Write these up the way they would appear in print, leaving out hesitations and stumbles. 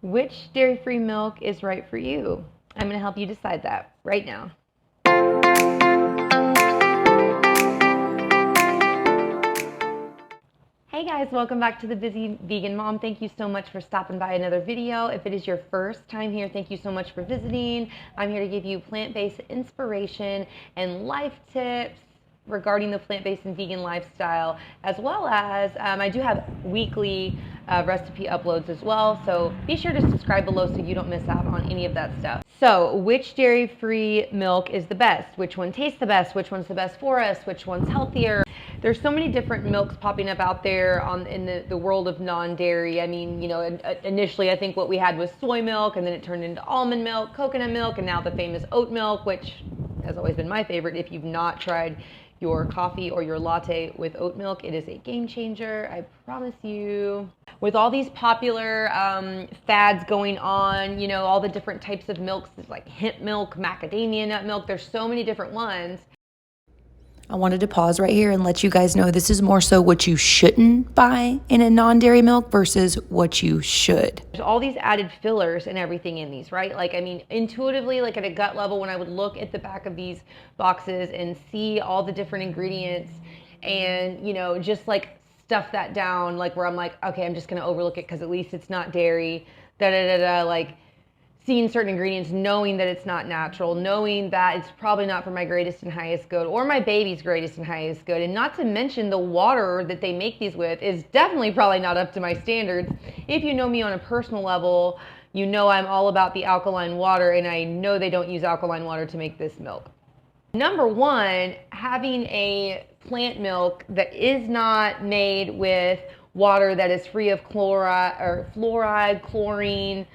Which dairy-free milk is right for you? I'm going to help you decide that right now. Hey guys, welcome back to the Busy Vegan Mom. Thank you so much for stopping by another video. If it is your first time here, thank you so much for visiting. I'm here to give you plant-based inspiration and life tips regarding the plant-based and vegan lifestyle, as well as I do have weekly recipe uploads as well, so be sure to subscribe below so you don't miss out on any of that stuff. So which dairy-free milk is the best? Which one tastes the best? Which one's the best for us? Which one's healthier? There's so many different milks popping up out there in the world of non-dairy. I mean, you know, initially I think what we had was soy milk, and then it turned into almond milk, coconut milk, and now the famous oat milk, which has always been my favorite. If you've not tried your coffee or your latte with oat milk, it is a game changer, I promise you. With all these popular fads going on, you know, all the different types of milks, like hemp milk, macadamia nut milk, there's so many different ones. I wanted to pause right here and let you guys know this is more so what you shouldn't buy in a non-dairy milk versus what you should. There's all these added fillers and everything in these, right? Like, I mean, intuitively, like at a gut level, when I would look at the back of these boxes and see all the different ingredients and, you know, just like stuff that down, like where I'm like, okay, I'm just going to overlook it because at least it's not dairy, like seeing certain ingredients, knowing that it's not natural, knowing that it's probably not for my greatest and highest good or my baby's greatest and highest good. And not to mention the water that they make these with is definitely probably not up to my standards. If you know me on a personal level, you know I'm all about the alkaline water, and I know they don't use alkaline water to make this milk. Number one, having a plant milk that is not made with water that is free of fluoride, chlorine,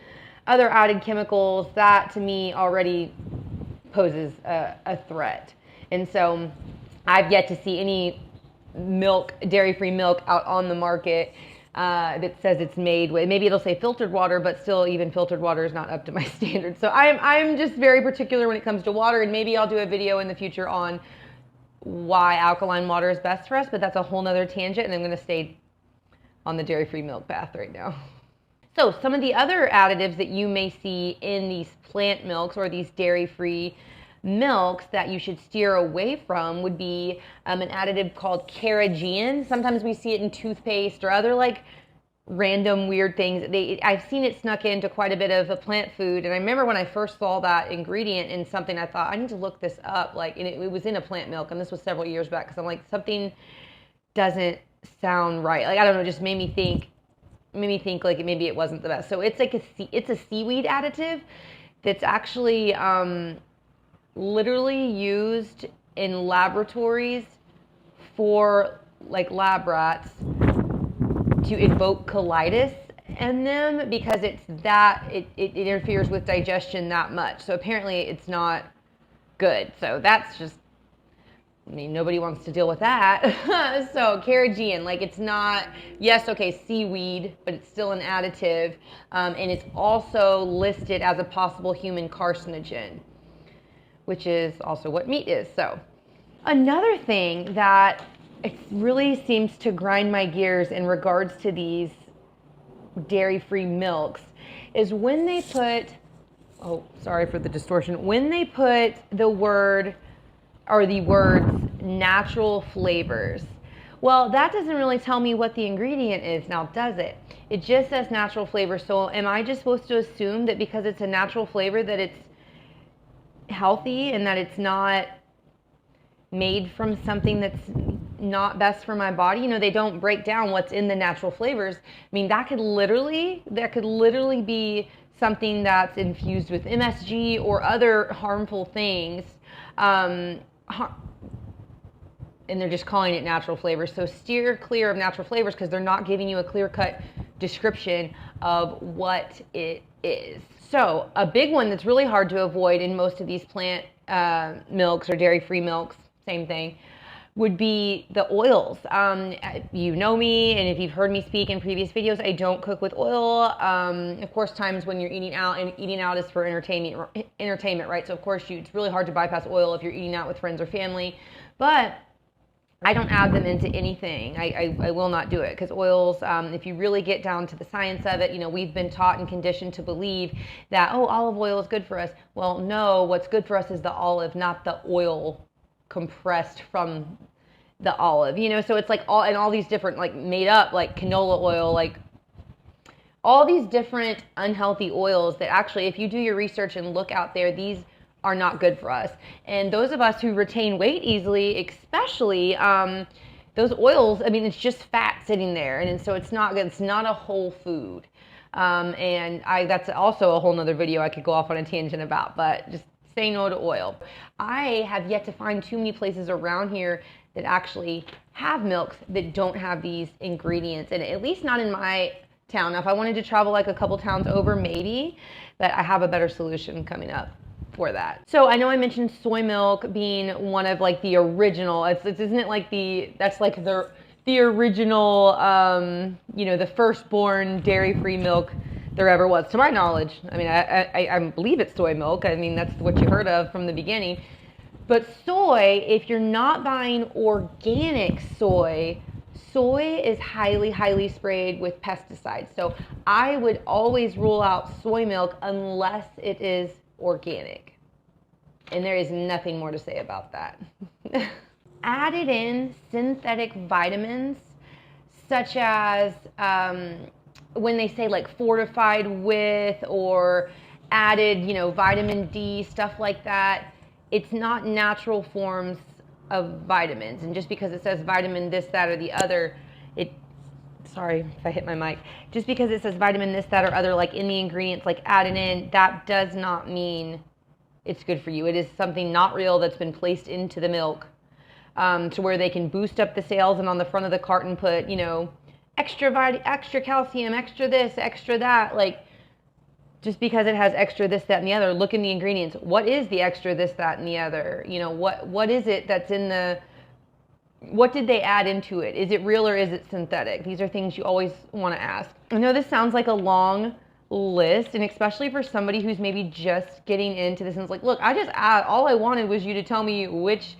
other added chemicals, that to me already poses a threat. And so I've yet to see any milk, dairy-free milk out on the market that says it's made with, maybe it'll say filtered water, but still even filtered water is not up to my standards. So I'm just very particular when it comes to water, and maybe I'll do a video in the future on why alkaline water is best for us, but that's a whole nother tangent, and I'm gonna stay on the dairy-free milk path right now. So some of the other additives that you may see in these plant milks or these dairy-free milks that you should steer away from would be an additive called Carrageenan. Sometimes we see it in toothpaste or other like random weird things. I've seen it snuck into quite a bit of a plant food, and I remember when I first saw that ingredient in something, I thought I need to look this up. Like, and it was in a plant milk, and this was several years back, because I'm like, something doesn't sound right. Like, I don't know, it just made me think like maybe it wasn't the best. So it's like it's a seaweed additive that's actually literally used in laboratories for like lab rats to invoke colitis in them, because it interferes with digestion that much. So apparently it's not good. So that's just, I mean, nobody wants to deal with that. So Carrageenan, like, it's not, yes, okay, seaweed, but it's still an additive. And it's also listed as a possible human carcinogen, which is also what meat is. So another thing that it really seems to grind my gears in regards to these dairy-free milks is when they put, oh, sorry for the distortion, when they put the word or the words natural flavors. Well, that doesn't really tell me what the ingredient is now, does it? It just says natural flavor. So am I just supposed to assume that because it's a natural flavor that it's healthy and that it's not made from something that's not best for my body? You know, they don't break down what's in the natural flavors. I mean, that could literally be something that's infused with MSG or other harmful things. And they're just calling it natural flavors. So steer clear of natural flavors, because they're not giving you a clear-cut description of what it is. So a big one that's really hard to avoid in most of these plant milks or dairy-free milks, same thing, would be the oils. You know me, and if you've heard me speak in previous videos, I don't cook with oil. Of course, times when you're eating out, and eating out is for entertainment, right? So of course, it's really hard to bypass oil if you're eating out with friends or family. But I don't add them into anything. I will not do it, because oils, if you really get down to the science of it, you know, we've been taught and conditioned to believe that, oh, olive oil is good for us. Well, no, what's good for us is the olive, not the oil compressed from the olive, you know. So it's like all these different, like, made up, like canola oil, like all these different unhealthy oils that actually, if you do your research and look out there, these are not good for us. And those of us who retain weight easily, especially, those oils, I mean, it's just fat sitting there, and so it's not a whole food. And that's also a whole nother video I could go off on a tangent about, but just say no to oil. I have yet to find too many places around here that actually have milks that don't have these ingredients in it, at least not in my town. Now, if I wanted to travel like a couple towns over, maybe, but I have a better solution coming up for that. So I know I mentioned soy milk being one of like the original, isn't it like that's like the original, you know, the firstborn dairy-free milk there ever was, to my knowledge. I mean, I believe it's soy milk. I mean, that's what you heard of from the beginning. But soy, if you're not buying organic soy is highly, highly sprayed with pesticides. So I would always rule out soy milk unless it is organic. And there is nothing more to say about that. Added in synthetic vitamins, such as when they say like fortified with, or added, you know, vitamin D, stuff like that. It's not natural forms of vitamins. And just because it says vitamin this, that, or the other, sorry if I hit my mic, just because it says vitamin this, that, or other, like in the ingredients, like added in, that does not mean it's good for you. It is something not real that's been placed into the milk, to where they can boost up the sales, and on the front of the carton put, you know, extra calcium, extra this, extra that. Like, just because it has extra this, that, and the other, look in the ingredients. What is the extra this, that, and the other? You know, what is it that's in the, what did they add into it? Is it real or is it synthetic? These are things you always want to ask. I know this sounds like a long list, and especially for somebody who's maybe just getting into this and it's like, look, all I wanted was you to tell me which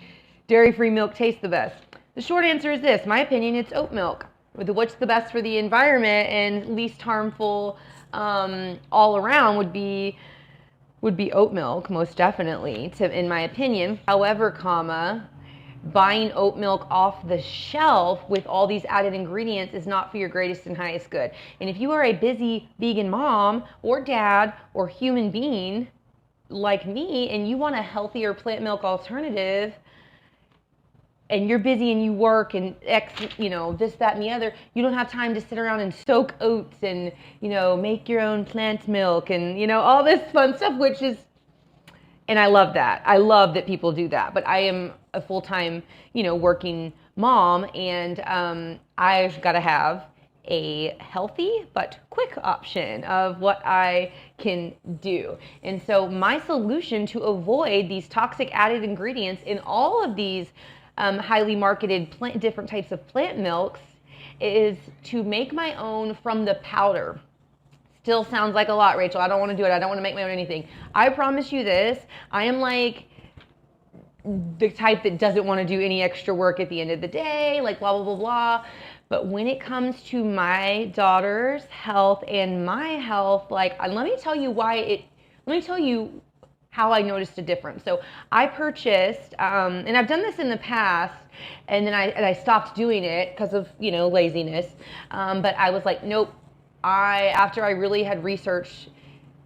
dairy-free milk tastes the best. The short answer is this. My opinion, it's oat milk. What's the best for the environment and least harmful all around would be oat milk, most definitely, in my opinion. However, buying oat milk off the shelf with all these added ingredients is not for your greatest and highest good. And if you are a busy vegan mom or dad or human being like me, and you want a healthier plant milk alternative, and you're busy and you work and you know, this, that, and the other, you don't have time to sit around and soak oats and, you know, make your own plant milk and, you know, all this fun stuff, which is, and I love that. I love that people do that. But I am a full-time, you know, working mom, and I've got to have a healthy but quick option of what I can do. And so my solution to avoid these toxic added ingredients in all of these highly marketed different types of plant milks is to make my own from the powder. Still sounds like a lot, Rachel. I don't want to do it. I don't want to make my own anything. I promise you this. I am like the type that doesn't want to do any extra work at the end of the day, like blah, blah, blah, blah. But when it comes to my daughter's health and my health, like, let me tell you how I noticed a difference. So I purchased, and I've done this in the past, and then I stopped doing it because of, you know, laziness. But I was like, nope. After I really had researched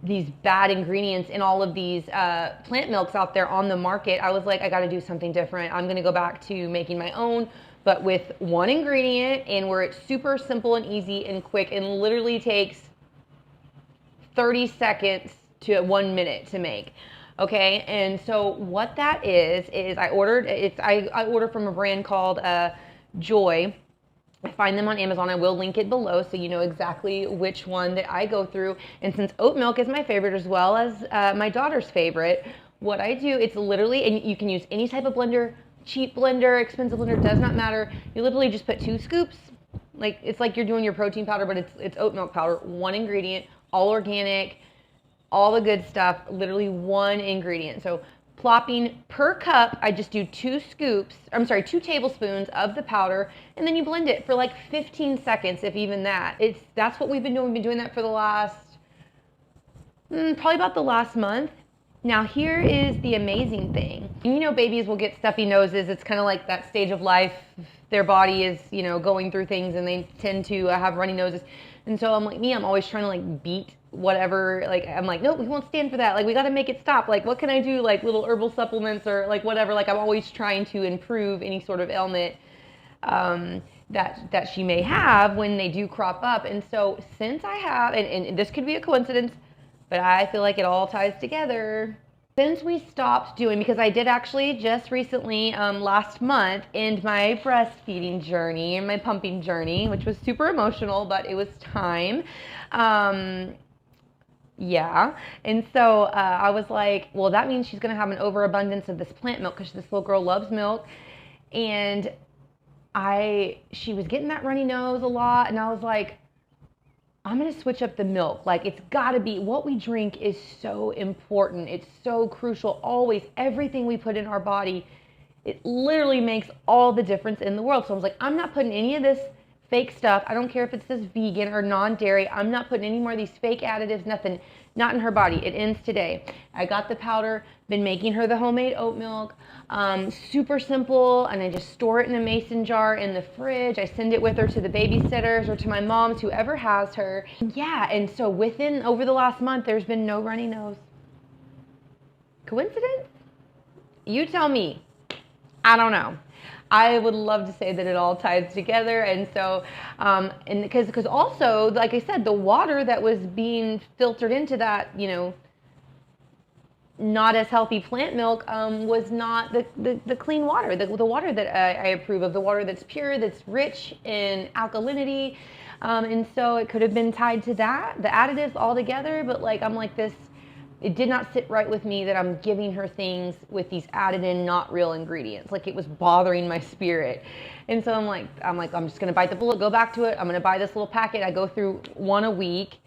these bad ingredients in all of these plant milks out there on the market, I was like, I got to do something different. I'm going to go back to making my own, but with one ingredient, and where it's super simple and easy and quick, and literally takes 30 seconds to 1 minute to make. Okay, and so what that is I order from a brand called Joy. I find them on Amazon. I will link it below so you know exactly which one that I go through. And since oat milk is my favorite as well as my daughter's favorite, what I do, it's literally, and you can use any type of blender, cheap blender, expensive blender, does not matter. You literally just put 2 scoops. Like, it's like you're doing your protein powder, but it's oat milk powder, 1 ingredient, all organic, all the good stuff, literally 1 ingredient. So plopping per cup. I just do 2 tablespoons of the powder, and then you blend it for like 15 seconds, if even that. That's what we've been doing. We've been doing that for the last, probably about the last month. Now here is the amazing thing. You know, babies will get stuffy noses. It's kind of like that stage of life. Their body is, you know, going through things, and they tend to have runny noses. And so I'm like me, I'm always trying to like beat whatever, like I'm like, no, we won't stand for that. Like we got to make it stop. Like what can I do? Like little herbal supplements or like whatever. Like I'm always trying to improve any sort of ailment that she may have when they do crop up. And so since I have, and this could be a coincidence, but I feel like it all ties together. Since we stopped doing, because I did actually just recently, last month, end my breastfeeding journey and my pumping journey, which was super emotional, but it was time. Yeah. And so I was like, well, that means she's going to have an overabundance of this plant milk because this little girl loves milk. And she was getting that runny nose a lot. And I was like, I'm going to switch up the milk. Like it's got to be, what we drink is so important. It's so crucial. Always, everything we put in our body, it literally makes all the difference in the world. So I was like, I'm not putting any of this fake stuff. I don't care if it says vegan or non-dairy. I'm not putting any more of these fake additives, nothing, not in her body. It ends today. I got the powder, been making her the homemade oat milk, super simple, and I just store it in a mason jar in the fridge. I send it with her to the babysitters or to my mom's, whoever has her. Yeah, and so over the last month, there's been no runny nose. Coincidence? You tell me. I don't know. I would love to say that it all ties together. And so, and because also, like I said, the water that was being filtered into that, you know, not as healthy plant milk was not the clean water, the water that I approve of, the water that's pure, that's rich in alkalinity. And so it could have been tied to that, the additives all together. But like, I'm like this, it did not sit right with me that I'm giving her things with these added in, not real ingredients. Like it was bothering my spirit. And so I'm like, I'm just going to bite the bullet, go back to it. I'm going to buy this little packet. I go through one a week.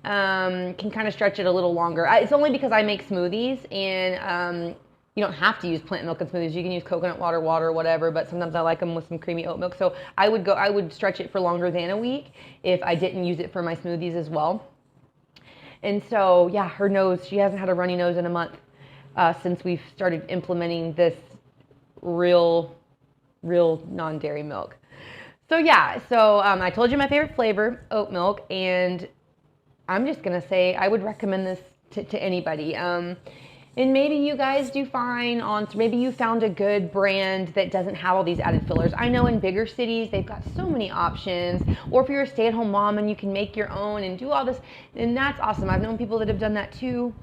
Can kind of stretch it a little longer. It's only because I make smoothies, and you don't have to use plant milk in smoothies. You can use coconut water, whatever, but sometimes I like them with some creamy oat milk. So I would stretch it for longer than a week if I didn't use it for my smoothies as well. And so, yeah, her nose, she hasn't had a runny nose in a month since we've started implementing this real non-dairy milk. So yeah, I told you my favorite flavor, oat milk, and I'm just going to say I would recommend this to anybody. And maybe you guys do fine maybe you found a good brand that doesn't have all these added fillers. I know in bigger cities, they've got so many options. Or if you're a stay-at-home mom and you can make your own and do all this, and that's awesome. I've known people that have done that too.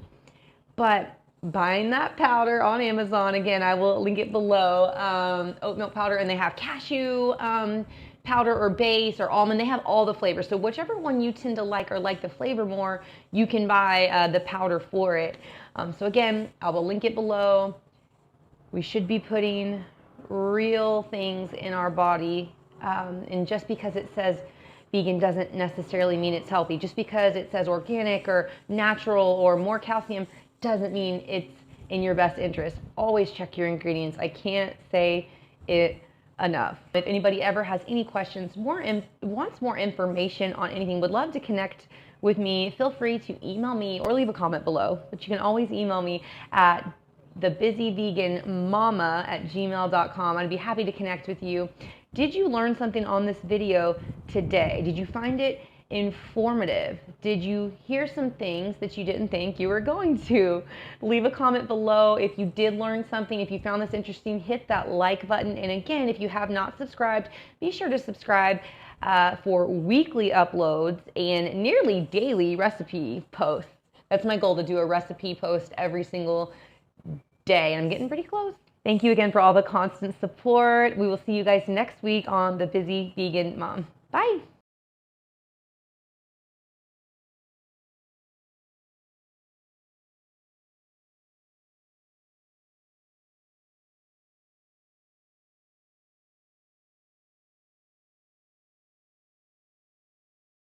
But buying that powder on Amazon, again, I will link it below, oat milk powder, and they have cashew powder or base or almond. They have all the flavors. So whichever one you tend to like or like the flavor more, you can buy the powder for it. So again, I will link it below. We should be putting real things in our body. And just because it says vegan doesn't necessarily mean it's healthy. Just because it says organic or natural or more calcium doesn't mean it's in your best interest. Always check your ingredients. I can't say it enough. If anybody ever has any questions, wants more information on anything, would love to connect with me, feel free to email me or leave a comment below. But you can always email me at TheBusyVeganMama@gmail.com. I'd be happy to connect with you. Did you learn something on this video today? Did you find it informative? Did you hear some things that you didn't think you were going to? Leave a comment below if you did learn something. If you found this interesting, hit that like button. And again, if you have not subscribed, be sure to subscribe for weekly uploads and nearly daily recipe posts. That's my goal, to do a recipe post every single day. And I'm getting pretty close. Thank you again for all the constant support. We will see you guys next week on The Busy Vegan Mom. Bye.